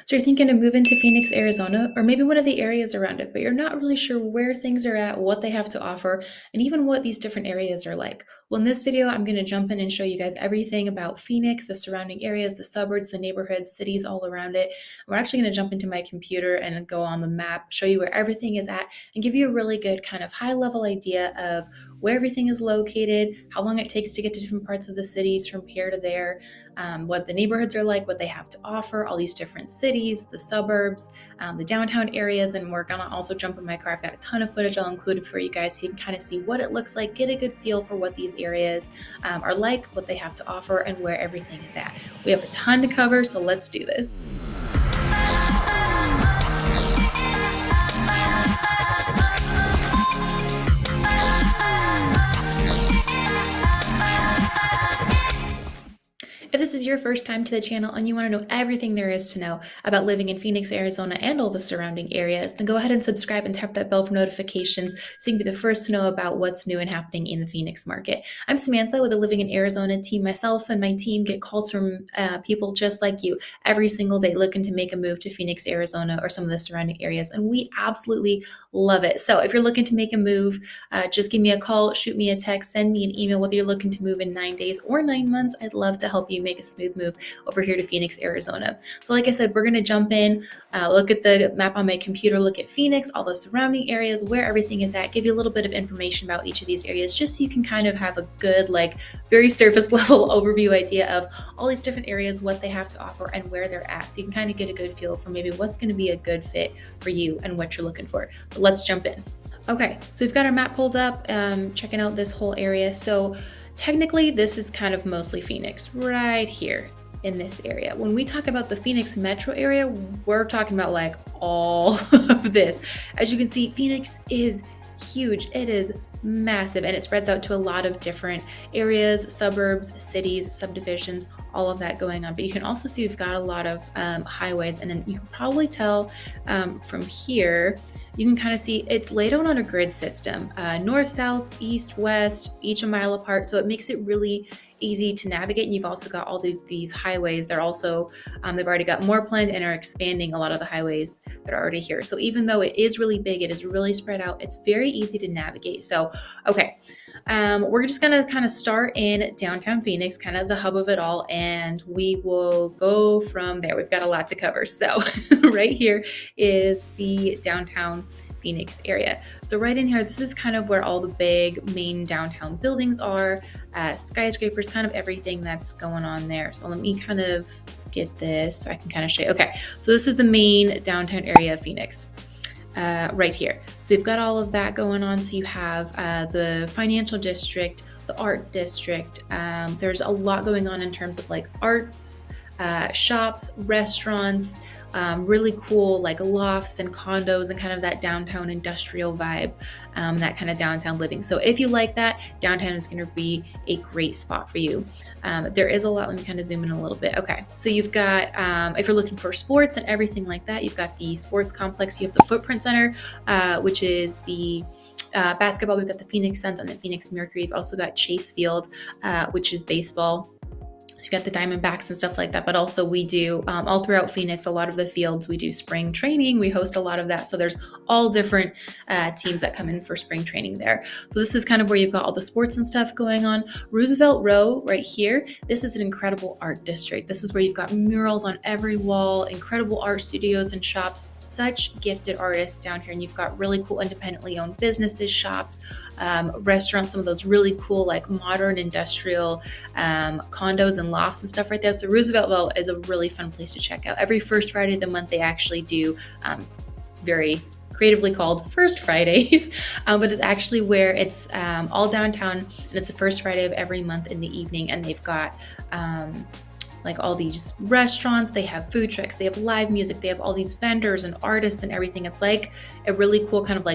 So you're thinking of moving to Phoenix, Arizona, or maybe one of the areas around it, but you're not really sure where things are at, what they have to offer, and even what these different areas are like. Well, in this video, I'm going to jump in and show you guys everything about Phoenix, the surrounding areas, the suburbs, the neighborhoods, cities all around it. We're actually going to jump into my computer and go on the map, show you where everything is at, and give you a really good kind of high-level idea of where everything is located, how long it takes to get to different parts of the cities from here to there, what the neighborhoods are like, what they have to offer, all these different cities, the suburbs, the downtown areas, and we're gonna also jump in my car. I've got a ton of footage I'll include for you guys so you can kind of see what it looks like, get a good feel for what these areas are like, what they have to offer, and where everything is at. We have a ton to cover, so let's do this. If this is your first time to the channel and you want to know everything there is to know about living in Phoenix, Arizona and all the surrounding areas, then go ahead and subscribe and tap that bell for notifications so you can be the first to know about what's new and happening in the Phoenix market. I'm Samantha with the Living in Arizona team. Myself and my team get calls from people just like you every single day looking to make a move to Phoenix, Arizona or some of the surrounding areas, and we absolutely love it. So if you're looking to make a move, just give me a call, shoot me a text, send me an email, whether you're looking to move in 9 days or 9 months. I'd love to help you make a smooth move over here to Phoenix, Arizona. So like I said, we're going to jump in, look at the map on my computer, look at Phoenix, all the surrounding areas, where everything is at, give you a little bit of information about each of these areas, just so you can kind of have a good, very surface level overview idea of all these different areas, what they have to offer and where they're at. So you can kind of get a good feel for maybe what's going to be a good fit for you and what you're looking for. So let's jump in. Okay, so we've got our map pulled up, checking out this whole area. So technically, this is kind of mostly Phoenix right here in this area. When we talk about the Phoenix metro area, we're talking about all of this. As you can see, Phoenix is huge. It is massive, and it spreads out to a lot of different areas, suburbs, cities, subdivisions, all of that going on. But you can also see we've got a lot of highways, and then you can probably tell from here, you can kind of see it's laid out on a grid system, north, south, east, west, each a mile apart. So it makes it really easy to navigate. And you've also got all these highways. They're also, they've already got more planned and are expanding a lot of the highways that are already here. So even though it is really big, it is really spread out. It's very easy to navigate. So, okay. We're just going to kind of start in downtown Phoenix, kind of the hub of it all, and we will go from there. We've got a lot to cover. So right here is the downtown Phoenix area. So right in here, this is kind of where all the big main downtown buildings are, skyscrapers, kind of everything that's going on there. So let me kind of get this so I can kind of show you. Okay, so this is the main downtown area of Phoenix. Right here. So we've got all of that going on. So you have the financial district, the art district. There's a lot going on in terms of arts, shops, restaurants, really cool lofts and condos and kind of that downtown industrial vibe, that kind of downtown living. So if you like that, downtown is going to be a great spot for you. There is a lot. Let me kind of zoom in a little bit. Okay, so you've got, if you're looking for sports and everything like that, you've got the sports complex. You have the Footprint Center, which is the basketball. We've got the Phoenix Suns and the Phoenix Mercury. You've also got Chase Field, which is baseball. So you got the Diamondbacks and stuff like that, but also we do all throughout Phoenix, a lot of the fields, we do spring training. We host a lot of that. So there's all different teams that come in for spring training there. So this is kind of where you've got all the sports and stuff going on. Roosevelt Row right here, this is an incredible art district. This is where you've got murals on every wall, incredible art studios and shops, such gifted artists down here. And you've got really cool independently owned businesses, shops, restaurants, some of those really cool modern industrial condos and lofts and stuff right there. So Rooseveltville is a really fun place to check out. Every first Friday of the month, they actually do very creatively called First Fridays, but it's actually where it's all downtown, and it's the first Friday of every month in the evening, and they've got all these restaurants, they have food trucks, they have live music, they have all these vendors and artists and everything. It's like a really cool kind of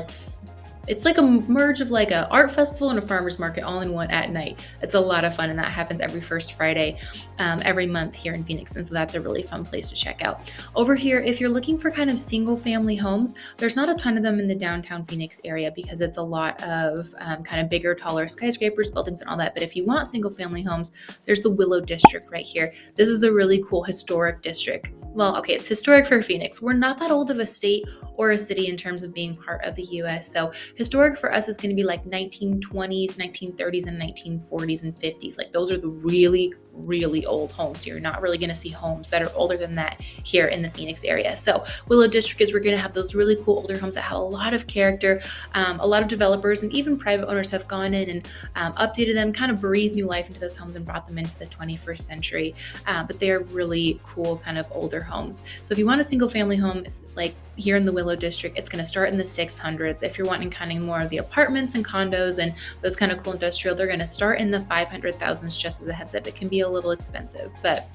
it's like a merge of a art festival and a farmer's market all in one at night. It's a lot of fun, and that happens every first Friday every month here in Phoenix, and so that's a really fun place to check out. Over here, if you're looking for kind of single family homes, there's not a ton of them in the downtown Phoenix area because it's a lot of kind of bigger, taller skyscrapers, buildings and all that. But if you want single family homes, there's the Willow District right here. This is a really cool historic district. Well, okay, it's historic for Phoenix. We're not that old of a state or a city in terms of being part of the US. So, historic for us is going to be like 1920s, 1930s, and 1940s and 50s. Like, those are the really, really old homes. You're not really going to see homes that are older than that here in the Phoenix area. So, Willow District is we're going to have those really cool older homes that have a lot of character. A lot of developers and even private owners have gone in and updated them, kind of breathed new life into those homes and brought them into the 21st century. But they're really cool, kind of older homes. So if you want a single family home, it's like here in the Willow District, it's going to start in the 600s. If you're wanting kind of more of the apartments and condos and those kind of cool industrial, they're going to start in the 500,000s. Just as a heads up, it can be a little expensive, but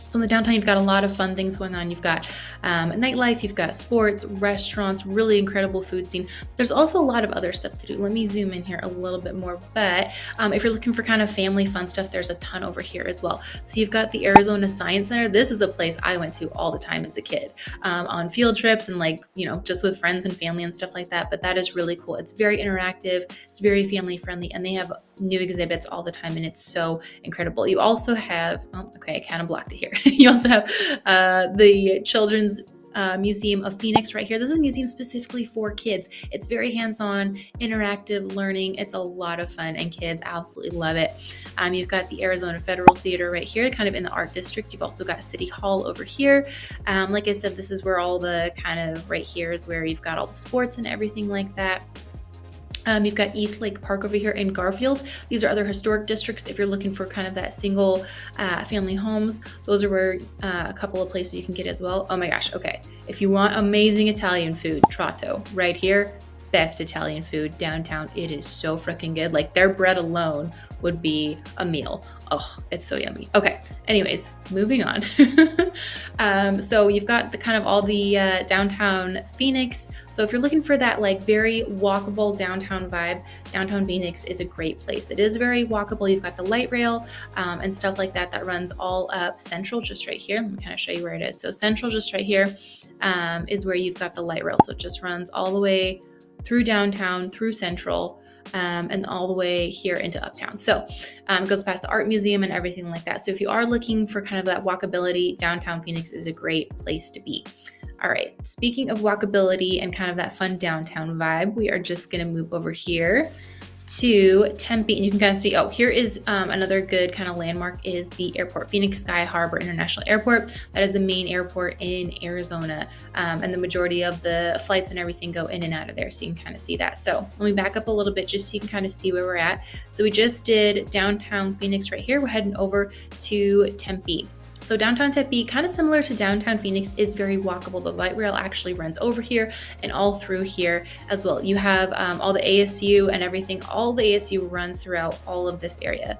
so in the downtown, you've got a lot of fun things going on. You've got nightlife, you've got sports, restaurants, really incredible food scene. There's also a lot of other stuff to do. Let me zoom in here a little bit more. But if you're looking for kind of family fun stuff, there's a ton over here as well. So you've got the Arizona Science Center. This is a place I went to all the time as a kid on field trips and like, just with friends and family and stuff like that. But that is really cool. It's very interactive. It's very family friendly, and they have new exhibits all the time, and it's so incredible. You also have, I kind of blocked it here. You also have the Children's Museum of Phoenix right here. This is a museum specifically for kids. It's very hands-on, interactive learning. It's a lot of fun, and kids absolutely love it. You've got the Arizona Federal Theater right here, kind of in the art district. You've also got City Hall over here. Like I said, this is where all the kind of right here is where you've got all the sports and everything like that. You've got East Lake Park over here in Garfield. These are other historic districts. If you're looking for kind of that single family homes, those are where a couple of places you can get as well. Oh my gosh, okay. If you want amazing Italian food, Trotto, right here, best Italian food downtown. It is so freaking good. Like their bread alone would be a meal. Oh, it's so yummy. Okay, anyways, moving on. So you've got the kind of all the downtown Phoenix. So if you're looking for that like very walkable downtown vibe, downtown Phoenix is a great place. It is very walkable. You've got the light rail and stuff like that runs all up Central just right here. Let me kind of show you where it is. So Central just right here is where you've got the light rail. So it just runs all the way through downtown, through Central, and all the way here into Uptown. So it goes past the art museum and everything like that. So if you are looking for kind of that walkability, downtown Phoenix is a great place to be. All right, speaking of walkability and kind of that fun downtown vibe, we are just gonna move over here to Tempe, and you can kind of see, here is another good kind of landmark is the airport, Phoenix Sky Harbor International Airport. That is the main airport in Arizona, and the majority of the flights and everything go in and out of there, so you can kind of see that. So let me back up a little bit just so you can kind of see where we're at. So we just did downtown Phoenix right here. We're heading over to Tempe. So downtown Tempe, kind of similar to downtown Phoenix, is very walkable. The light rail actually runs over here and all through here as well. You have all the ASU and everything. All the ASU runs throughout all of this area.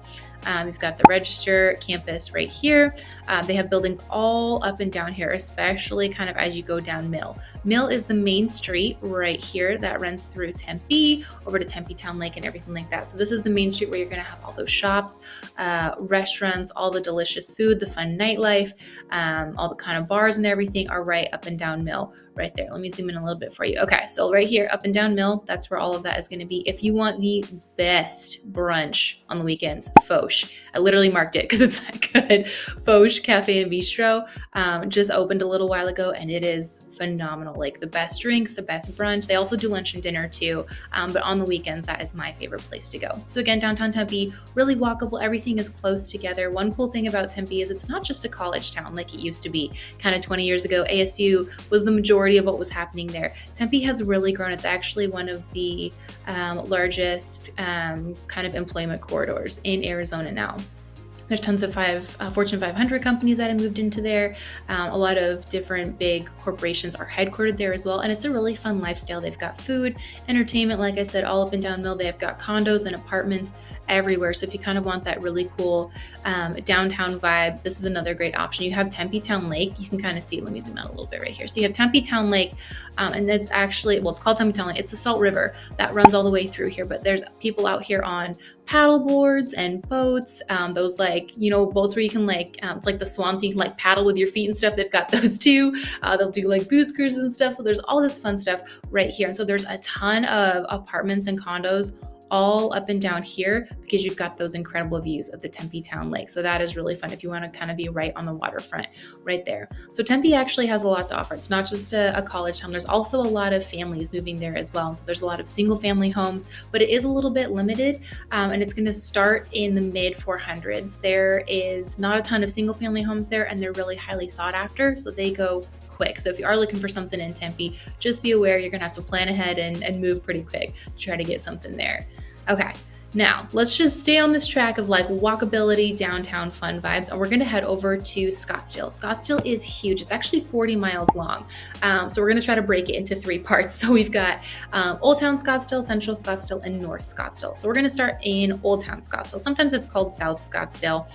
You've got the Register campus right here. They have buildings all up and down here, especially kind of as you go down Mill. Mill is the main street right here that runs through Tempe, over to Tempe Town Lake and everything like that. So this is the main street where you're going to have all those shops, restaurants, all the delicious food, the fun nightlife, all the kind of bars and everything are right up and down Mill right there. Let me zoom in a little bit for you. Okay, so right here, up and down Mill, that's where all of that is going to be. If you want the best brunch on the weekends, Foch. I literally marked it because it's that good. Foch Cafe and Bistro just opened a little while ago, and it is phenomenal. Like the best drinks, the best brunch. They also do lunch and dinner too, but on the weekends, that is my favorite place to go. So again, downtown Tempe, really walkable. Everything is close together. One cool thing about Tempe is it's not just a college town like it used to be. Kind of 20 years ago, ASU was the majority of what was happening there. Tempe has really grown. It's actually one of the largest kind of employment corridors in Arizona now. There's tons of Fortune 500 companies that have moved into there. A lot of different big corporations are headquartered there as well. And it's a really fun lifestyle. They've got food, entertainment, like I said, all up and down Mill. They've got condos and apartments everywhere. So if you kind of want that really cool downtown vibe, this is another great option. You have Tempe Town Lake. You can kind of see, let me zoom out a little bit right here. So you have Tempe Town Lake, and it's actually, well, it's called Tempe Town Lake. It's the Salt River that runs all the way through here, but there's people out here on paddle boards and boats, those like, boats where you can like, it's like the swans, you can like paddle with your feet and stuff. They've got those too. They'll do like booze cruises and stuff. So there's all this fun stuff right here. And so there's a ton of apartments and condos all up and down here because you've got those incredible views of the Tempe Town Lake. So that is really fun if you want to kind of be right on the waterfront right there. So Tempe actually has a lot to offer. It's not just a college town. There's also a lot of families moving there as well. So there's a lot of single family homes, but it is a little bit limited, and it's going to start in the mid 400s. There is not a ton of single family homes there, and they're really highly sought after. So they go quick. So if you are looking for something in Tempe, just be aware you're going to have to plan ahead and move pretty quick to try to get something there. Okay. Now, let's just stay on this track of like walkability, downtown fun vibes, and we're going to head over to Scottsdale. Scottsdale is huge. It's actually 40 miles long. So we're going to try to break it into 3 parts. So we've got Old Town Scottsdale, Central Scottsdale, and North Scottsdale. So we're going to start in Old Town Scottsdale. Sometimes it's called South Scottsdale.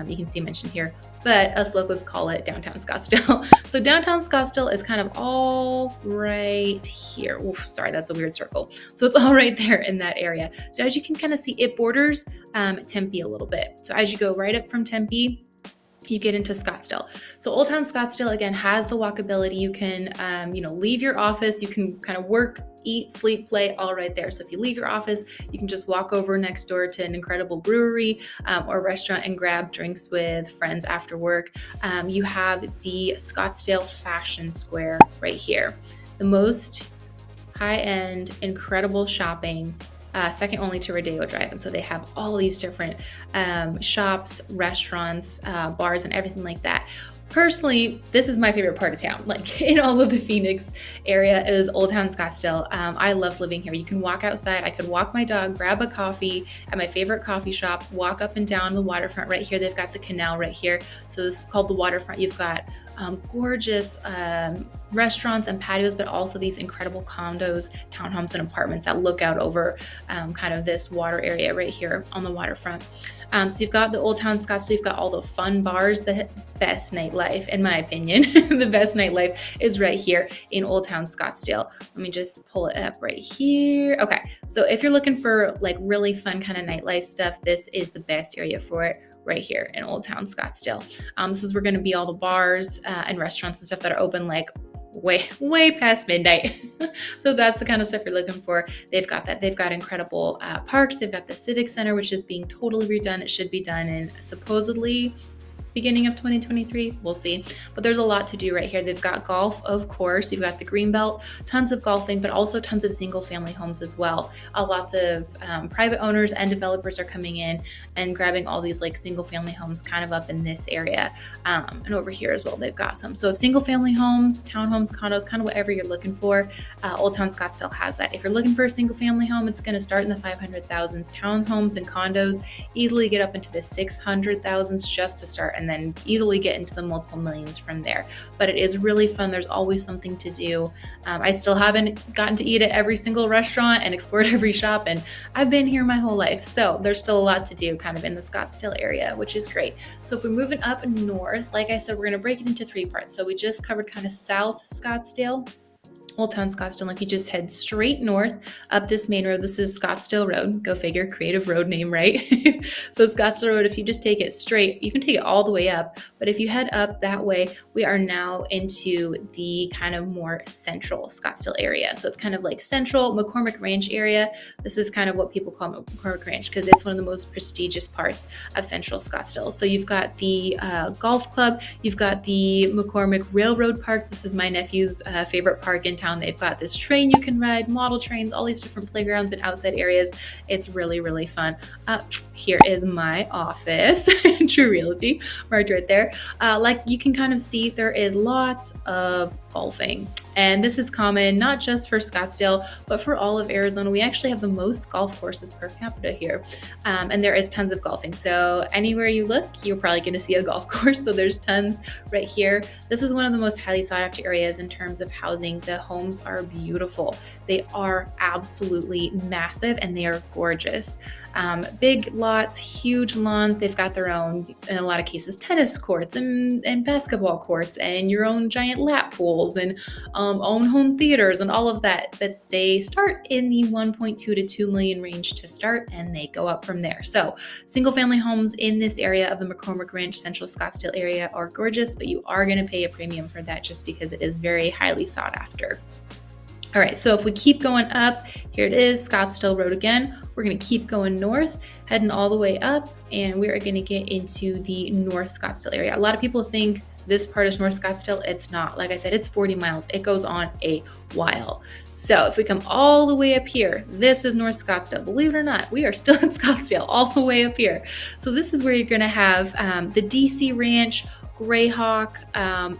You can see mentioned here, but us locals call it downtown Scottsdale. So downtown Scottsdale is kind of all right here. Oof, sorry, that's a weird circle. So it's all right there in that area. So as you can kind of see, it borders Tempe a little bit. So as you go right up from Tempe, you get into Scottsdale. So Old Town Scottsdale, again, has the walkability. You can, leave your office. You can kind of work, eat, sleep, play, all right there. So if you leave your office, you can just walk over next door to an incredible brewery or restaurant and grab drinks with friends after work. You have the Scottsdale Fashion Square right here. The most high-end, incredible shopping, second only to Rodeo Drive. And so they have all these different shops, restaurants, bars, and everything like that. Personally, this is my favorite part of town. Like in all of the Phoenix area is Old Town Scottsdale. I love living here. You can walk outside. I could walk my dog, grab a coffee at my favorite coffee shop, walk up and down the waterfront right here. They've got the canal right here. So this is called the waterfront. You've got gorgeous restaurants and patios, but also these incredible condos, townhomes, and apartments that look out over kind of this water area right here on the waterfront. So you've got the Old Town Scottsdale, you've got all the fun bars, the best nightlife, in my opinion. The best nightlife is right here in Old Town Scottsdale. Let me just pull it up right here. Okay, so if you're looking for like really fun kind of nightlife stuff, this is the best area for it right here in Old Town Scottsdale. This is where going to be all the bars and restaurants and stuff that are open like way past midnight. So that's the kind of stuff you're looking for. They've got that. They've got incredible parks. They've got the Civic Center, which is being totally redone. It should be done in supposedly beginning of 2023. We'll see. But there's a lot to do right here. They've got golf, of course. You've got the Greenbelt, tons of golfing, but also tons of single family homes as well. Lots of private owners and developers are coming in and grabbing all these like single family homes kind of up in this area. And over here as well, they've got some. So single family homes, townhomes, condos, kind of whatever you're looking for, Old Town Scottsdale has that. If you're looking for a single family home, it's going to start in the 500,000s. Townhomes and condos easily get up into the 600,000s just to start, and then easily get into the multiple millions from there. But it is really fun. There's always something to do. I still haven't gotten to eat at every single restaurant and explored every shop, and I've been here my whole life. So there's still a lot to do kind of in the Scottsdale area, which is great. So if we're moving up north, like I said, we're going to break it into 3 parts. So we just covered kind of South Scottsdale, Old Town Scottsdale. If you just head straight north up this main road, this is Scottsdale Road. Go figure, creative road name, right? So Scottsdale Road, if you just take it straight, you can take it all the way up. But if you head up that way, we are now into the kind of more central Scottsdale area. So it's kind of like central McCormick Ranch area. This is kind of what people call McCormick Ranch because it's one of the most prestigious parts of central Scottsdale. So you've got the golf club, you've got the McCormick Railroad Park. This is my nephew's favorite park in town. They've got this train you can ride, model trains, all these different playgrounds and outside areas. It's really, really fun. Here is my office, True Realty, marked right there. Like you can kind of see, there is lots of golfing. And this is common not just for Scottsdale, but for all of Arizona. We actually have the most golf courses per capita here. And there is tons of golfing. So anywhere you look, you're probably going to see a golf course. So there's tons right here. This is one of the most highly sought after areas in terms of housing. The homes are beautiful. They are absolutely massive and they are gorgeous. Big lots, huge lawns. They've got their own, in a lot of cases, tennis courts and basketball courts and your own giant lap pools and own home theaters and all of that. But they start in the 1.2 to 2 million range to start, and they go up from there. So single family homes in this area of the McCormick Ranch, Central Scottsdale area are gorgeous, but you are going to pay a premium for that just because it is very highly sought after. All right, so if we keep going up, here it is, Scottsdale Road again. We're gonna keep going north, heading all the way up, and we are gonna get into the North Scottsdale area. A lot of people think this part is North Scottsdale. It's not. Like I said, it's 40 miles. It goes on a while. So if we come all the way up here, this is North Scottsdale. Believe it or not, we are still in Scottsdale all the way up here. So this is where you're gonna have the DC Ranch, Greyhawk,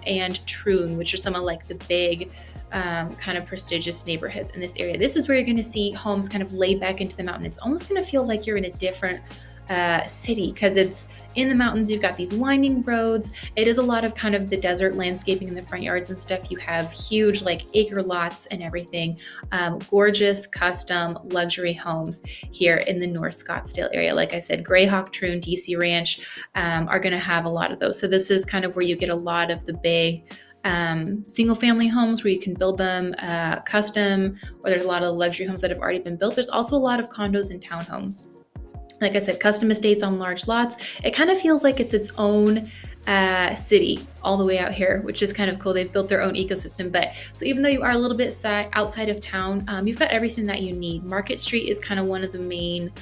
and Troon, which are some of like the big kind of prestigious neighborhoods in this area. This is where you're going to see homes kind of laid back into the mountain. It's almost going to feel like you're in a different city because it's in the mountains. You've got these winding roads. It is a lot of kind of the desert landscaping in the front yards and stuff. You have huge like acre lots and everything. Gorgeous custom luxury homes here in the North Scottsdale area. Like I said, Greyhawk, Troon, DC Ranch are going to have a lot of those. So this is kind of where you get a lot of the big single family homes where you can build them custom, or there's a lot of luxury homes that have already been built. There's also a lot of condos and townhomes. Like I said, custom estates on large lots. It kind of feels like it's its own city all the way out here, which is kind of cool. They've built their own ecosystem. But so even though you are a little bit outside of town, you've got everything that you need. Market Street is kind of one of the main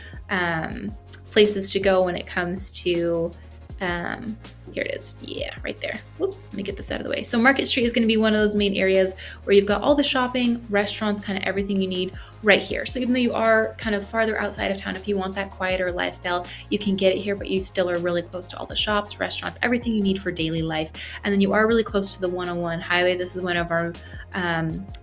places to go when it comes to here it is. Yeah, right there. Whoops, let me get this out of the way. So Market Street is going to be one of those main areas where you've got all the shopping, restaurants, kind of everything you need right here. So even though you are kind of farther outside of town, if you want that quieter lifestyle, you can get it here, but you still are really close to all the shops, restaurants, everything you need for daily life. And then you are really close to the 101 highway. This is one of our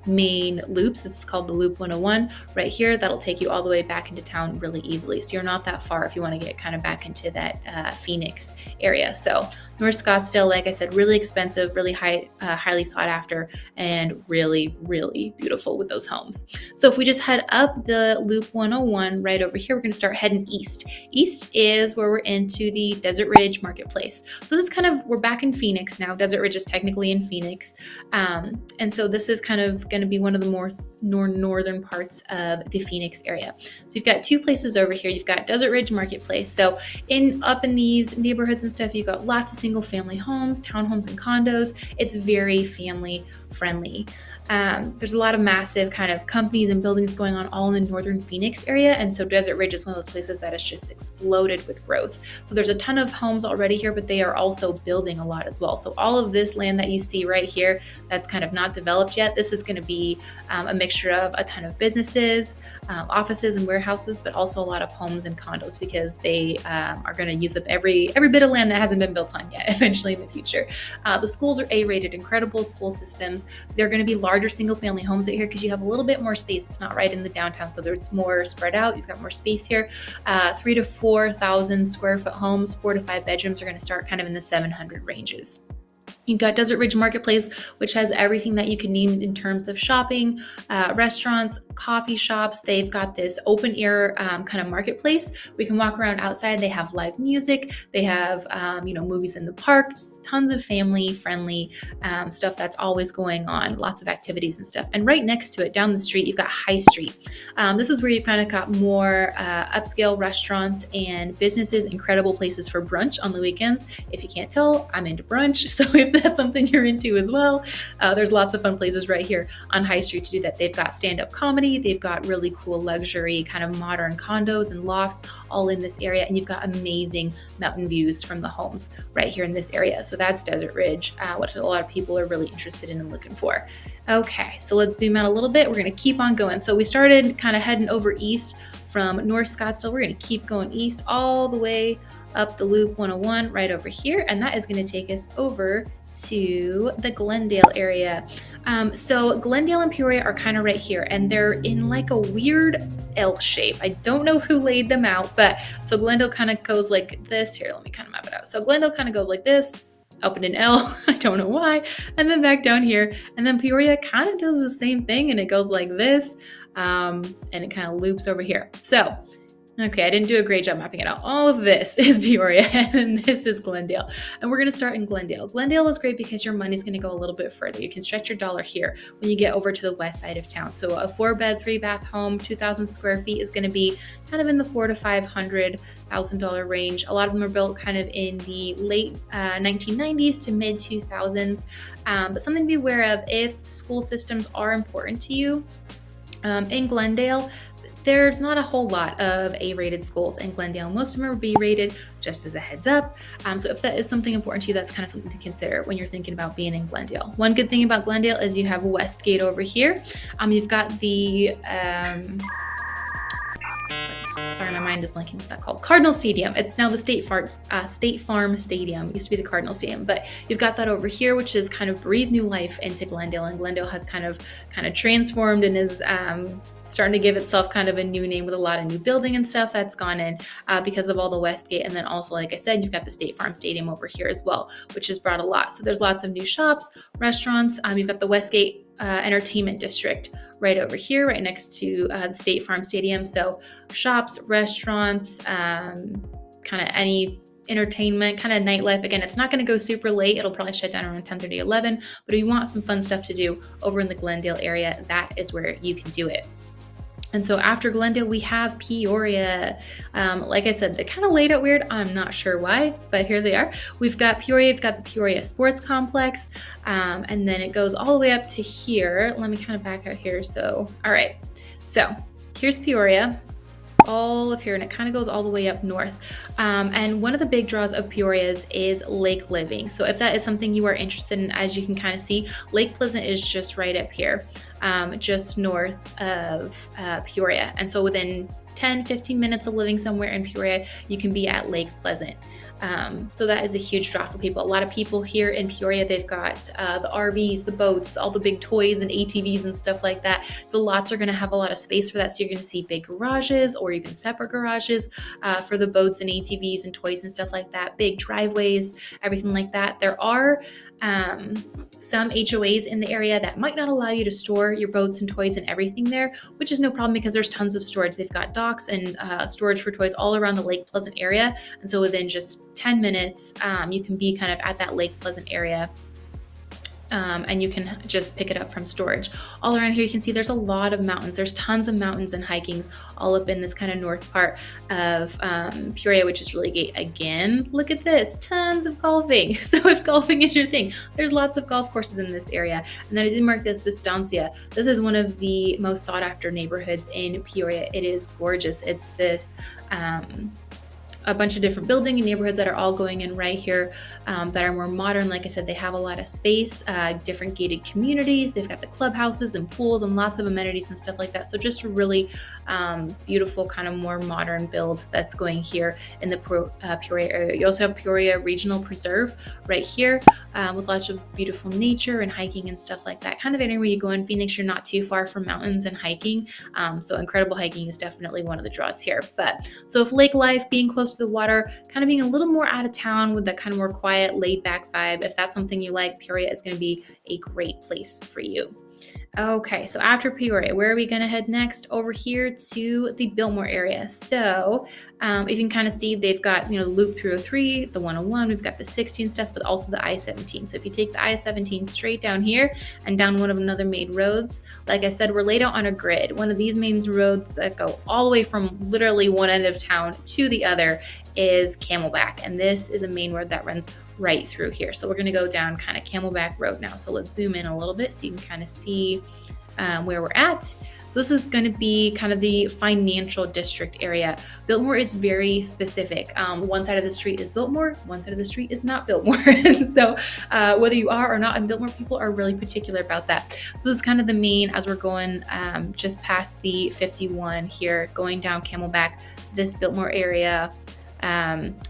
main loops. It's called the Loop 101 right here. That'll take you all the way back into town really easily. So you're not that far if you want to get kind of back into that Phoenix area. So North Scottsdale, like I said, really expensive, really highly sought after, and really, really beautiful with those homes. So if we just head up the Loop 101 right over here, we're going to start heading east. East is where we're into the Desert Ridge Marketplace. So this is kind of, we're back in Phoenix now. Desert Ridge is technically in Phoenix. And so this is kind of going to be one of the more northern parts of the Phoenix area. So you've got two places over here. You've got Desert Ridge Marketplace. So up in these neighborhoods and stuff, you've got lots of single family homes, townhomes, and condos. It's very family friendly. There's a lot of massive kind of companies and buildings going on all in the northern Phoenix area. And so Desert Ridge is one of those places that has just exploded with growth. So there's a ton of homes already here, but they are also building a lot as well. So all of this land that you see right here, that's kind of not developed yet, this is going to be a mixture of a ton of businesses, offices and warehouses, but also a lot of homes and condos because they are going to use up every bit of land that hasn't been built on yet eventually in the future. The schools are A-rated, incredible school systems. They're going to be larger single family homes out here because you have a little bit more space. It's not right in the downtown, so it's more spread out. You've got more space here. 3,000 to 4,000 square foot homes, 4 to 5 bedrooms are going to start kind of in the 700 ranges. You've got Desert Ridge Marketplace, which has everything that you can need in terms of shopping, restaurants, coffee shops. They've got this open air kind of marketplace. We can walk around outside. They have live music. They have, movies in the parks, tons of family friendly stuff that's always going on, lots of activities and stuff. And right next to it, down the street, you've got High Street. This is where you've kind of got more upscale restaurants and businesses, incredible places for brunch on the weekends. If you can't tell, I'm into brunch. So if that's something you're into as well, there's lots of fun places right here on High Street to do that. They've got stand-up comedy, they've got really cool luxury kind of modern condos and lofts all in this area, and you've got amazing mountain views from the homes right here in this area. So that's Desert Ridge, what a lot of people are really interested in and looking for. Okay, so let's zoom out a little bit. We're going to keep on going. So we started kind of heading over east from North Scottsdale. We're going to keep going east all the way up the Loop 101 right over here, and that is going to take us over to the Glendale area. So Glendale and Peoria are kind of right here, and they're in like a weird L shape. I don't know who laid them out, but so Glendale kind of goes like this. Here, let me kind of map it out. So Glendale kind of goes like this, up in an L, I don't know why, and then back down here. And then Peoria kind of does the same thing, and it goes like this, and it kind of loops over here. So Okay, I didn't do a great job mapping it out. All of this is Peoria, and then this is Glendale. And we're going to start in Glendale. Glendale is great because your money's going to go a little bit further. You can stretch your dollar here when you get over to the west side of town. So a 4-bed, 3-bath home, 2,000 square feet is going to be kind of in the $400,000 to $500,000 range. A lot of them are built kind of in the late 1990s to mid 2000s. But something to be aware of if school systems are important to you. In Glendale, there's not a whole lot of A-rated schools in Glendale. Most of them are B-rated, just as a heads up. So if that is something important to you, that's kind of something to consider when you're thinking about being in Glendale. One good thing about Glendale is you have Westgate over here. You've got the, sorry, my mind is blanking. What's that called? Cardinal Stadium. It's now the State Farm Stadium. It used to be the Cardinal Stadium, but you've got that over here, which is kind of breathed new life into Glendale, and Glendale has kind of transformed and is starting to give itself kind of a new name with a lot of new building and stuff that's gone in because of all the Westgate. And then also, like I said, you've got the State Farm Stadium over here as well, which has brought a lot. So there's lots of new shops, restaurants. You've got the Westgate Entertainment District right over here, right next to the State Farm Stadium. So shops, restaurants, kind of any entertainment, kind of nightlife. Again, it's not going to go super late. It'll probably shut down around 10:30, 11. But if you want some fun stuff to do over in the Glendale area, that is where you can do it. And so after Glendale, we have Peoria. Like I said, they kind of laid out weird. I'm not sure why, but here they are. We've got Peoria. We've got the Peoria Sports Complex. And then it goes all the way up to here. Let me kind of back out here. So, all right. So here's Peoria. All up here, and it kind of goes all the way up north. And one of the big draws of Peoria's is lake living. So if that is something you are interested in, as you can kind of see, Lake Pleasant is just right up here, just north of Peoria. And so within 10-15 minutes of living somewhere in Peoria, you can be at Lake Pleasant. So that is a huge draw for people. A lot of people here in Peoria, they've got the RVs, the boats, all the big toys and ATVs and stuff like that. The lots are going to have a lot of space for that. So you're going to see big garages or even separate garages for the boats and ATVs and toys and stuff like that. Big driveways, everything like that. There are some HOAs in the area that might not allow you to store your boats and toys and everything there, which is no problem because there's tons of storage. They've got docks and storage for toys all around the Lake Pleasant area. And so within just 10 minutes, you can be kind of at that Lake Pleasant area. And you can just pick it up from storage. All around here, you can see there's a lot of mountains. There's tons of mountains and hikings all up in this kind of north part of Peoria, which is really great. Again, look at this, tons of golfing. So if golfing is your thing, there's lots of golf courses in this area. And then I did mark this Vistancia. This is one of the most sought after neighborhoods in Peoria. It is gorgeous. It's this a bunch of different building and neighborhoods that are all going in right here that are more modern. Like I said, they have a lot of space, different gated communities. They've got the clubhouses and pools and lots of amenities and stuff like that. So just a really beautiful kind of more modern build that's going here in the Peoria area. You also have Peoria Regional Preserve right here with lots of beautiful nature and hiking and stuff like that. Kind of anywhere you go in Phoenix, you're not too far from mountains and hiking. So incredible hiking is definitely one of the draws here. But so if lake life, being close to the water, kind of being a little more out of town with that kind of more quiet, laid back vibe, if that's something you like, Peoria is going to be a great place for you. Okay, so after Peoria, where are we going to head next? Over here to the Biltmore area. So you can kind of see they've got, the Loop 303, the 101, we've got the 60 and stuff, but also the I-17. So if you take the I-17 straight down here and down one of another main roads, like I said, we're laid out on a grid. One of these main roads that go all the way from literally one end of town to the other is Camelback. And this is a main road that runs right through here. So we're going to go down kind of Camelback Road now. So let's zoom in a little bit so you can kind of see where we're at. So this is going to be kind of the financial district area. Biltmore is very specific. One side of the street is Biltmore, one side of the street is not Biltmore. And so whether you are or not in Biltmore, people are really particular about that. So this is kind of the main, as we're going just past the 51 here, going down Camelback, this Biltmore area.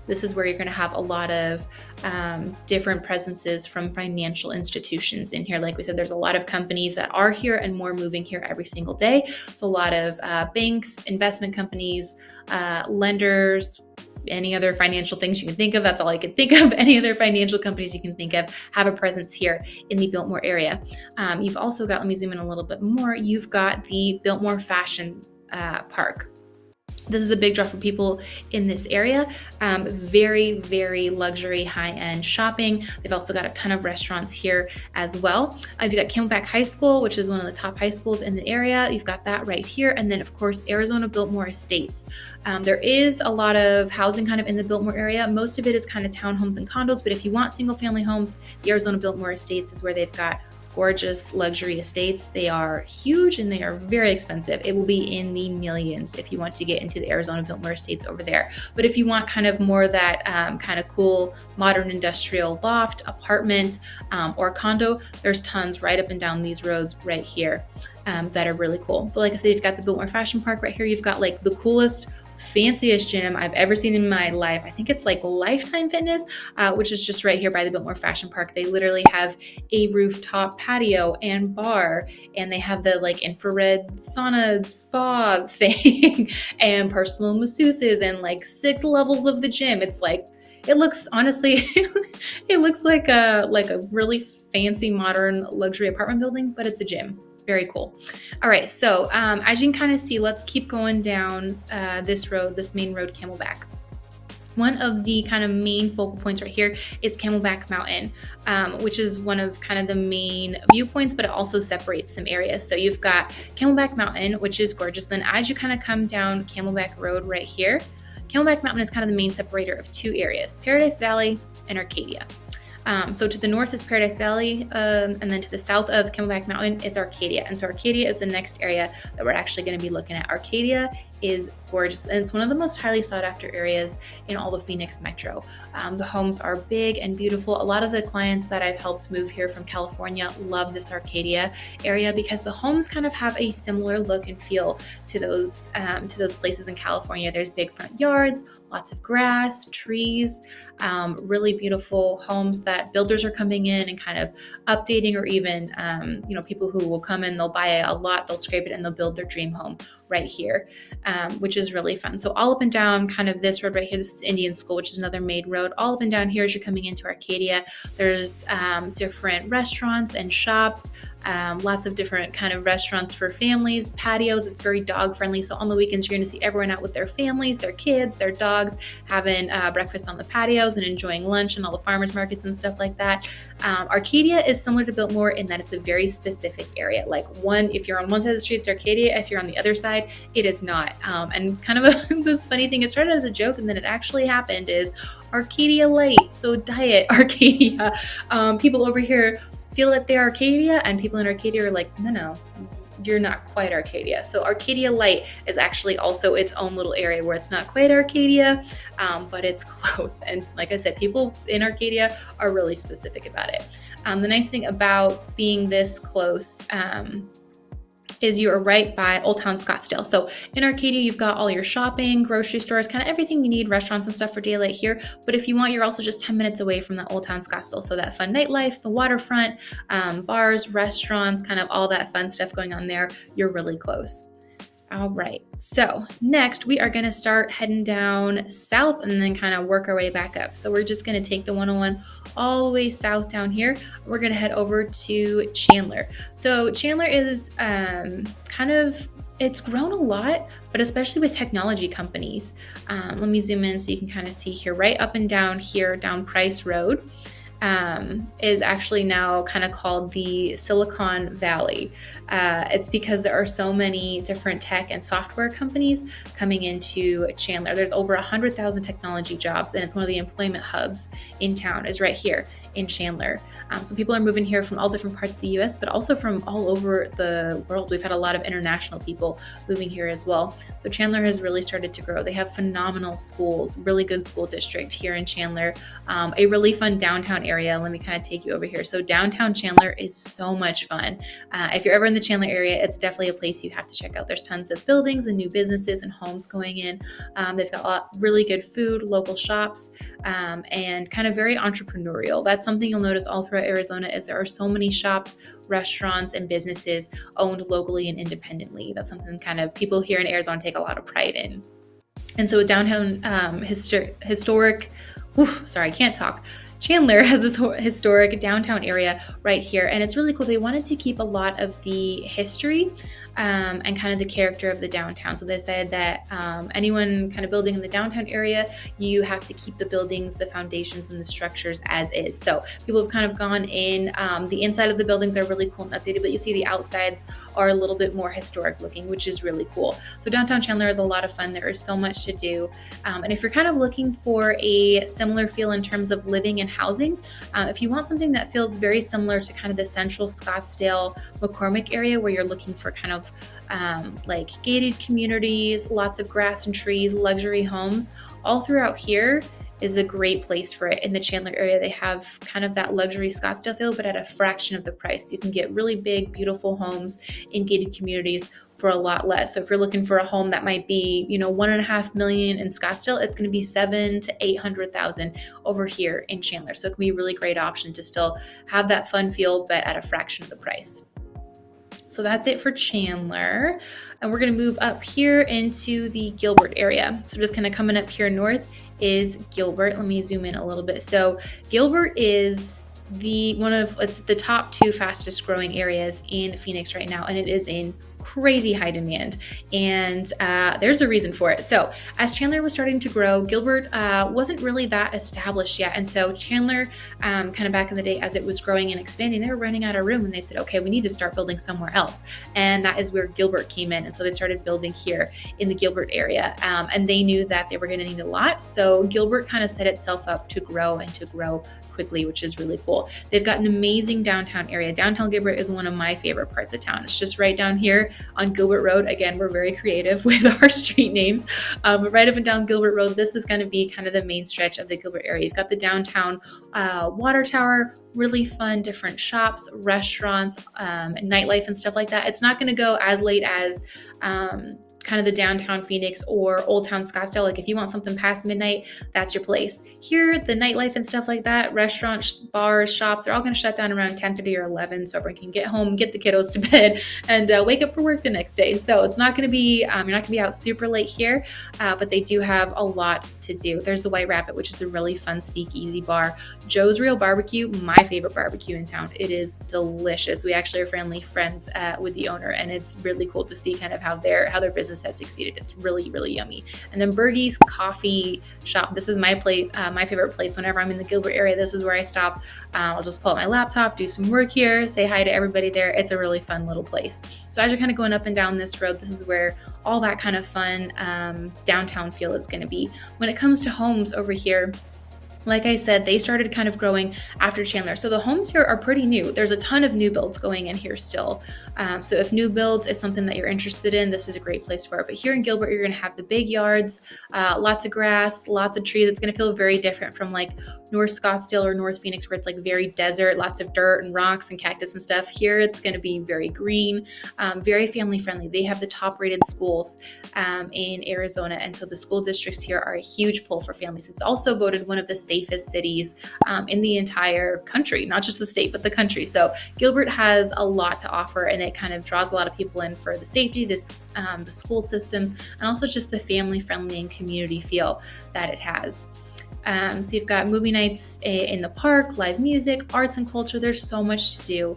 This is where you're going to have a lot of different presences from financial institutions in here. Like we said, there's a lot of companies that are here and more moving here every single day. So a lot of banks, investment companies, lenders, any other financial things you can think of. That's all I can think of. Any other financial companies you can think of have a presence here in the Biltmore area. You've also got, let me zoom in a little bit more, you've got the Biltmore Fashion Park. This is a big draw for people in this area. Very, very luxury, high-end shopping. They've also got a ton of restaurants here as well. You've got Camelback High School, which is one of the top high schools in the area. You've got that right here. And then, of course, Arizona Biltmore Estates. There is a lot of housing kind of in the Biltmore area. Most of it is kind of townhomes and condos, but if you want single-family homes, the Arizona Biltmore Estates is where they've got gorgeous luxury estates. They are huge and they are very expensive. It will be in the millions if you want to get into the Arizona Biltmore Estates over there. But if you want kind of more that kind of cool modern industrial loft, apartment, or condo, there's tons right up and down these roads right here that are really cool. So like I said, you've got the Biltmore Fashion Park right here. You've got like the coolest, fanciest gym I've ever seen in my life. I think it's like Lifetime Fitness, which is just right here by the Biltmore Fashion Park. They literally have a rooftop patio and bar, and they have the like infrared sauna spa thing and personal masseuses and like 6 levels of the gym. It's like, it looks, honestly, it looks like a really fancy modern luxury apartment building, but it's a gym. Very cool. All right, so as you can kind of see, let's keep going down this road, this main road, Camelback. One of the kind of main focal points right here is Camelback Mountain, which is one of kind of the main viewpoints, but it also separates some areas. So you've got Camelback Mountain, which is gorgeous. Then as you kind of come down Camelback Road right here, Camelback Mountain is kind of the main separator of 2 areas, Paradise Valley and Arcadia. So to the north is Paradise Valley, and then to the south of Camelback Mountain is Arcadia. And so Arcadia is the next area that we're actually going to be looking at. Arcadia is gorgeous, and it's one of the most highly sought after areas in all the Phoenix metro. The homes are big and beautiful. A lot of the clients that I've helped move here from California love this Arcadia area because the homes kind of have a similar look and feel to those places in California. There's big front yards, lots of grass, trees, really beautiful homes that builders are coming in and kind of updating, or even people who will come in, they'll buy a lot, they'll scrape it, and they'll build their dream home right here, which is really fun. So all up and down kind of this road right here, this is Indian School, which is another main road. All up and down here as you're coming into Arcadia, there's different restaurants and shops, lots of different kind of restaurants for families, patios. It's very dog friendly. So on the weekends, you're going to see everyone out with their families, their kids, their dogs, having breakfast on the patios and enjoying lunch and all the farmers markets and stuff like that. Arcadia is similar to Biltmore in that it's a very specific area. Like if you're on one side of the street, it's Arcadia. If you're on the other side, it is not. And kind of this funny thing, it started as a joke and then it actually happened, is Arcadia Light. So diet Arcadia. People over here feel that they're Arcadia, and people in Arcadia are like, no, you're not quite Arcadia. So Arcadia Light is actually also its own little area where it's not quite Arcadia, but it's close. And like I said, people in Arcadia are really specific about it. The nice thing about being this close is you are right by Old Town Scottsdale. So in Arcadia, you've got all your shopping, grocery stores, kind of everything you need, restaurants and stuff for daylight here. But if you want, you're also just 10 minutes away from the Old Town Scottsdale. So that fun nightlife, the waterfront, bars, restaurants, kind of all that fun stuff going on there, you're really close. All right, so next we are going to start heading down south and then kind of work our way back up. So we're just going to take the 101 all the way south down here. We're going to head over to Chandler. So Chandler is it's grown a lot, but especially with technology companies. Let me zoom in so you can kind of see here, right up and down here, down Price Road. Is actually now kind of called the Silicon Valley. It's because there are so many different tech and software companies coming into Chandler. There's over 100,000 technology jobs, and it's one of the employment hubs in town, is right here in Chandler. So people are moving here from all different parts of the US, but also from all over the world. We've had a lot of international people moving here as well. So Chandler has really started to grow. They have phenomenal schools, really good school district here in Chandler, a really fun downtown area. Let me kind of take you over here. So downtown Chandler is so much fun. If you're ever in the Chandler area, it's definitely a place you have to check out. There's tons of buildings and new businesses and homes going in. They've got really good food, local shops, and kind of very entrepreneurial. That's something you'll notice all throughout Arizona, is there are so many shops, restaurants, and businesses owned locally and independently. That's something kind of people here in Arizona take a lot of pride in. And so downtown Chandler has this historic downtown area right here, and it's really cool. They wanted to keep a lot of the history and kind of the character of the downtown. So they decided that anyone kind of building in the downtown area, you have to keep the buildings, the foundations, and the structures as is. So people have kind of gone in. The inside of the buildings are really cool and updated, but you see the outsides are a little bit more historic looking, which is really cool. So downtown Chandler is a lot of fun. There is so much to do. And if you're kind of looking for a similar feel in terms of living and housing, if you want something that feels very similar to kind of the central Scottsdale, McCormick area where you're looking for kind of like gated communities, lots of grass and trees, luxury homes, all throughout here is a great place for it. In the Chandler area, they have kind of that luxury Scottsdale feel, but at a fraction of the price. You can get really big, beautiful homes in gated communities for a lot less. So if you're looking for a home that might be, $1.5 million in Scottsdale, it's going to be $700,000 to $800,000 over here in Chandler. So it can be a really great option to still have that fun feel, but at a fraction of the price. So that's it for Chandler. And we're going to move up here into the Gilbert area. So just kind of coming up here north is Gilbert. Let me zoom in a little bit. So Gilbert is it's the top 2 fastest growing areas in Phoenix right now, and it is in crazy high demand, and there's a reason for it. So as Chandler was starting to grow, Gilbert wasn't really that established yet, and so Chandler kind of back in the day as it was growing and expanding, they were running out of room, and they said, okay, we need to start building somewhere else, and that is where Gilbert came in. And so they started building here in the Gilbert area, and they knew that they were going to need a lot, so Gilbert kind of set itself up to grow and to grow quickly, which is really cool. They've got an amazing downtown area. Downtown Gilbert is one of my favorite parts of town. It's just right down here on Gilbert Road. Again, we're very creative with our street names. But right up and down Gilbert Road, this is going to be kind of the main stretch of the Gilbert area. You've got the downtown water tower, really fun, different shops, restaurants, nightlife and stuff like that. It's not going to go as late as kind of the downtown Phoenix or Old Town Scottsdale. Like if you want something past midnight, that's your place. Here, the nightlife and stuff like that, restaurants, bars, shops, they're all going to shut down around 10:30 or 11, so everyone can get home, get the kiddos to bed, and wake up for work the next day. So it's not going to be, you're not going to be out super late here, but they do have a lot to do. There's the White Rabbit, which is a really fun speakeasy bar. Joe's Real Barbecue, my favorite barbecue in town. It is delicious. We actually are friends with the owner, and it's really cool to see kind of how their business has succeeded. It's really, really yummy. And then Bergie's Coffee Shop. This is my favorite place whenever I'm in the Gilbert area. This is where I stop. I'll just pull out my laptop, do some work here, say hi to everybody there. It's a really fun little place. So as you're kind of going up and down this road, this is where all that kind of fun downtown feel is going to be. When it comes to homes over here, like I said, they started kind of growing after Chandler. So the homes here are pretty new. There's a ton of new builds going in here still. So if new builds is something that you're interested in, this is a great place for it. But here in Gilbert, you're going to have the big yards, lots of grass, lots of trees. It's going to feel very different from like North Scottsdale or North Phoenix, where it's like very desert, lots of dirt and rocks and cactus and stuff. Here, it's going to be very green, very family friendly. They have the top rated schools in Arizona. And so the school districts here are a huge pull for families. It's also voted one of the safest cities in the entire country, not just the state, but the country. So Gilbert has a lot to offer, and it kind of draws a lot of people in for the safety, the school systems, and also just the family friendly and community feel that it has. So you've got movie nights in the park, live music, arts and culture. There's so much to do.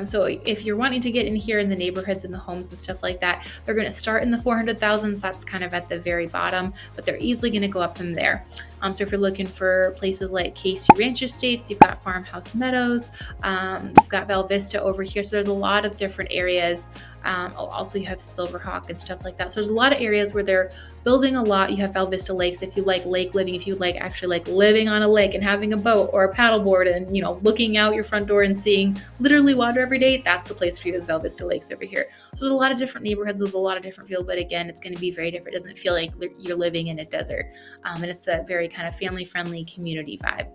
So if you're wanting to get in here in the neighborhoods and the homes and stuff like that, they're going to start in the 400,000s. That's kind of at the very bottom, but they're easily going to go up from there. So if you're looking for places like Casey Ranch Estates, you've got Farmhouse Meadows, you've got Val Vista over here. So there's a lot of different areas. Also you have Silverhawk and stuff like that. So there's a lot of areas where they're building a lot. You have Val Vista Lakes. If you like lake living, if you like actually like living on a lake and having a boat or a paddleboard and, looking out your front door and seeing literally water every day, that's the place for you, is Val Vista Lakes over here. So there's a lot of different neighborhoods with a lot of different feel, but again, it's going to be very different. It doesn't feel like you're living in a desert. And it's a very kind of family-friendly community vibe.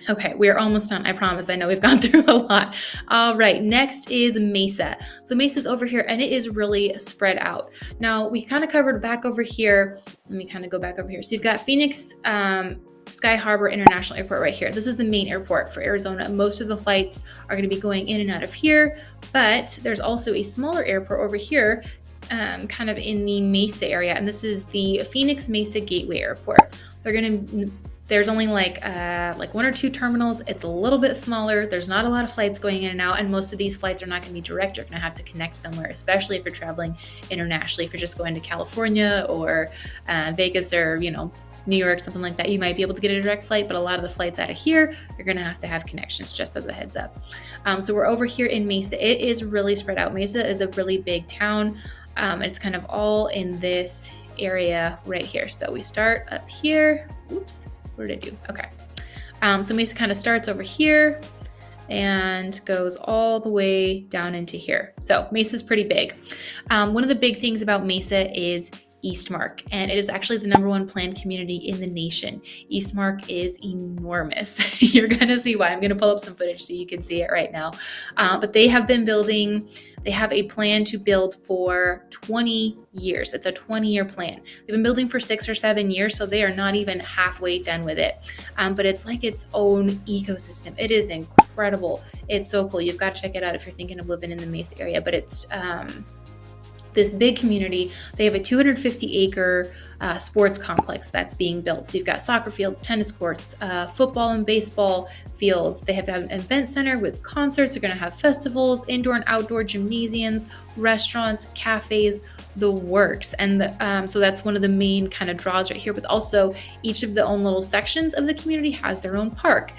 Okay, we are almost done. I promise. I know we've gone through a lot. All right, next is Mesa. So Mesa's over here, and it is really spread out. Now, we kind of covered back over here. Let me kind of go back over here. So you've got Phoenix Sky Harbor International Airport right here. This is the main airport for Arizona. Most of the flights are going to be going in and out of here, but there's also a smaller airport over here, kind of in the Mesa area, and this is the Phoenix Mesa Gateway Airport. There's only like one or two terminals. It's a little bit smaller. There's not a lot of flights going in and out, and most of these flights are not going to be direct. You're going to have to connect somewhere, especially if you're traveling internationally. If you're just going to California or Vegas or, New York, something like that, you might be able to get a direct flight, but a lot of the flights out of here, you're going to have connections, just as a heads up. So we're over here in Mesa. It is really spread out. Mesa is a really big town. It's kind of all in this area right here. So we start up here. Oops, what did I do? Okay. So Mesa kind of starts over here and goes all the way down into here. So Mesa's pretty big. One of the big things about Mesa is Eastmark, and it is actually the #1 planned community in the nation. Eastmark is enormous. You're gonna see why. I'm gonna pull up some footage so you can see it right now. But they have been building. They have a plan to build for 20 years. It's a 20-year plan. They've been building for 6 or 7 years, so they are not even halfway done with it. But it's like its own ecosystem. It is incredible. It's so cool. You've got to check it out if you're thinking of living in the Mesa area. But it's this big community. They have a 250-acre sports complex that's being built. So you've got soccer fields, tennis courts, football and baseball fields. They have an event center with concerts. They're going to have festivals, indoor and outdoor gymnasiums, restaurants, cafes, the works. And so that's one of the main kind of draws right here. But also each of the own little sections of the community has their own park.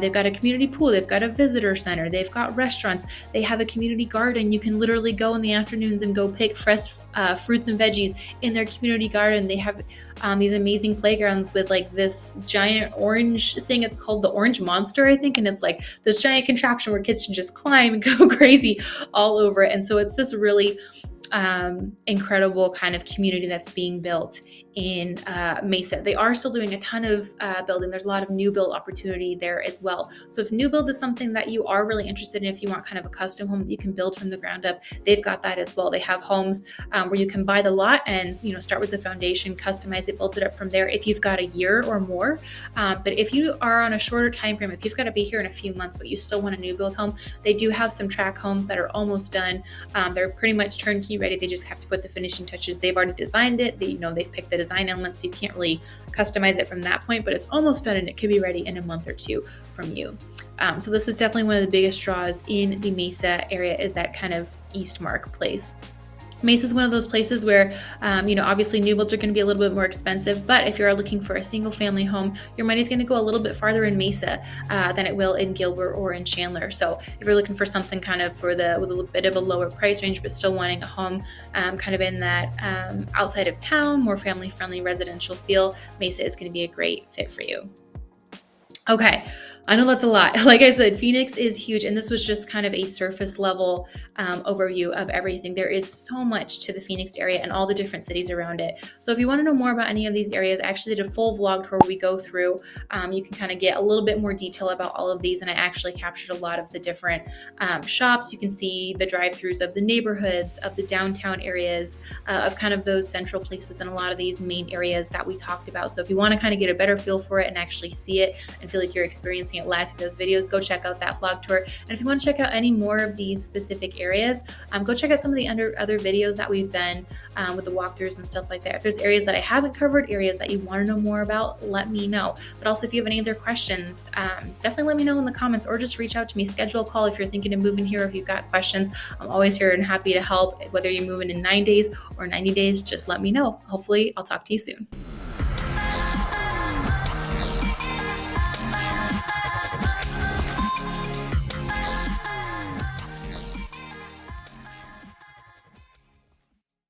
They've got a community pool. They've got a visitor center. They've got restaurants. They have a community garden. You can literally go in the afternoons and go pick fresh fruits and veggies in their community garden. They have these amazing playgrounds with like this giant orange thing. It's called the Orange Monster, I think. And it's like this giant contraption where kids can just climb and go crazy all over it. And so it's this really incredible kind of community that's being built in Mesa. They are still doing a ton of building. There's a lot of new build opportunity there as well. So if new build is something that you are really interested in, if you want kind of a custom home that you can build from the ground up, they've got that as well. They have homes where you can buy the lot and start with the foundation, customize it, build it up from there if you've got a year or more. But if you are on a shorter time frame, if you've got to be here in a few months, but you still want a new build home, they do have some track homes that are almost done. They're pretty much turnkey ready. They just have to put the finishing touches. They've already designed it. They've picked the design elements, so you can't really customize it from that point, but it's almost done and it could be ready in a month or two from you. So this is definitely one of the biggest draws in the Mesa area, is that kind of Eastmark place. Mesa is one of those places where, obviously new builds are going to be a little bit more expensive, but if you're looking for a single family home, your money's going to go a little bit farther in Mesa than it will in Gilbert or in Chandler. So if you're looking for something kind of with a little bit of a lower price range, but still wanting a home kind of in that outside of town, more family-friendly residential feel, Mesa is going to be a great fit for you. Okay. I know that's a lot. Like I said, Phoenix is huge, and this was just kind of a surface level overview of everything. There is so much to the Phoenix area and all the different cities around it. So if you want to know more about any of these areas, I actually did a full vlog tour where we go through. You can kind of get a little bit more detail about all of these, and I actually captured a lot of the different shops. You can see the drive-throughs of the neighborhoods, of the downtown areas, of kind of those central places and a lot of these main areas that we talked about. So if you want to kind of get a better feel for it and actually see it and feel like you're experiencing it live through those videos, go check out that vlog tour. And if you want to check out any more of these specific areas, go check out some of the other videos that we've done with the walkthroughs and stuff like that. If there's areas that I haven't covered, areas that you want to know more about, let me know. But also if you have any other questions, definitely let me know in the comments, or just reach out to me, schedule a call if you're thinking of moving here, or if you've got questions. I'm always here and happy to help. Whether you're moving in 9 days or 90 days, just let me know. Hopefully I'll talk to you soon.